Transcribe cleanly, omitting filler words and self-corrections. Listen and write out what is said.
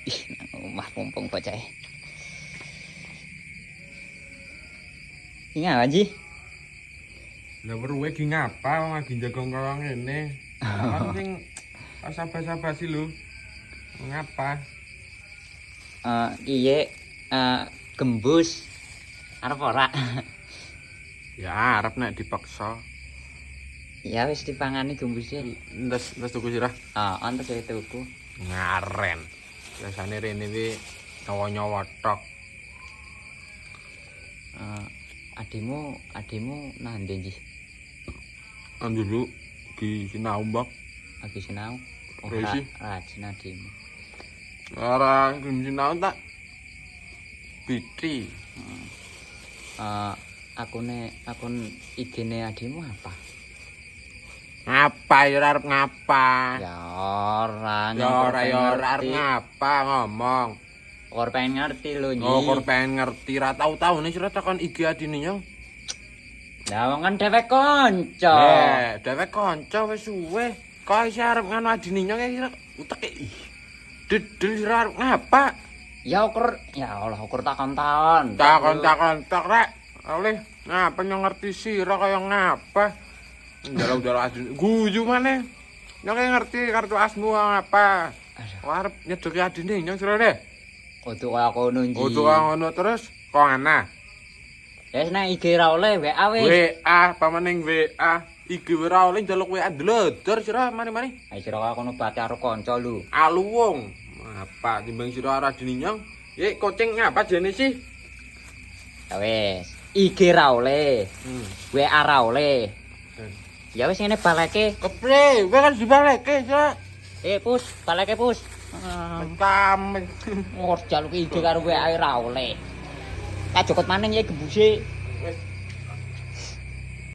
Ih, nang omah pompong bocah. Ingat Ji? Lah weruhe ki ngapa wong lagi jaga kaya ngene. Kan sing basa-basi lho. Ngapa? Iye gembus arep ora? Ya arep nek dipaksa. Ya wis dipangani gembusnya. Ndas tuku sirah. Antes ya tuku. Ngaren. Biasane rene iki nyawa-nyawa tok. Adimu nande Ji? Dulu di sinau mbak. Lagi sinau. Resi. Rajin adimu. Ora di sinau tak biti. Akun IG-ne adimu apa? Ngapa ya arep ngapa? Ya ora Arep ngapa ngomong. Kor pengen ngerti lho Ji. Oh, kok pengen ngerti ra tau-tau nih sira takon IG adine nyong. Lah wong kan dhewek kanca. Dhewek kanca wis suwe. Kok isih arep ngono adine nyong sira uteke. Dedel sira arep ngapa? Ya Allah ukur takon-takon. Takon tok rek. Oleh ngapa nyong ngerti sira kaya ngapa? Njaluk-njaluk adine guyu maneh. Nyong ngerti kartu asmu ngapa. Arep nyedoki adine nyong sira deh. Kudu kaya kono Ji. Kudu ngono terus kok ana. Wis nek IG ra oleh WA wis. WA pamaning WA IG ora oleh njaluk WA dlodor sira mari-mari. Ayo sira kaya kono bati karo kanca lho. Aluwung. Apa timbang sira ora dininyong? Ye kucing ngapa jene sih? Ya wis, IG ra oleh. WA ra oleh. Ya wis ngene baleke. Keple, kowe kan dibaleke, Cak. Pus, baleke pus. Tam. Ora jaluk IG karo WA ra oleh. Tak jokot maning ya gembuse. Wis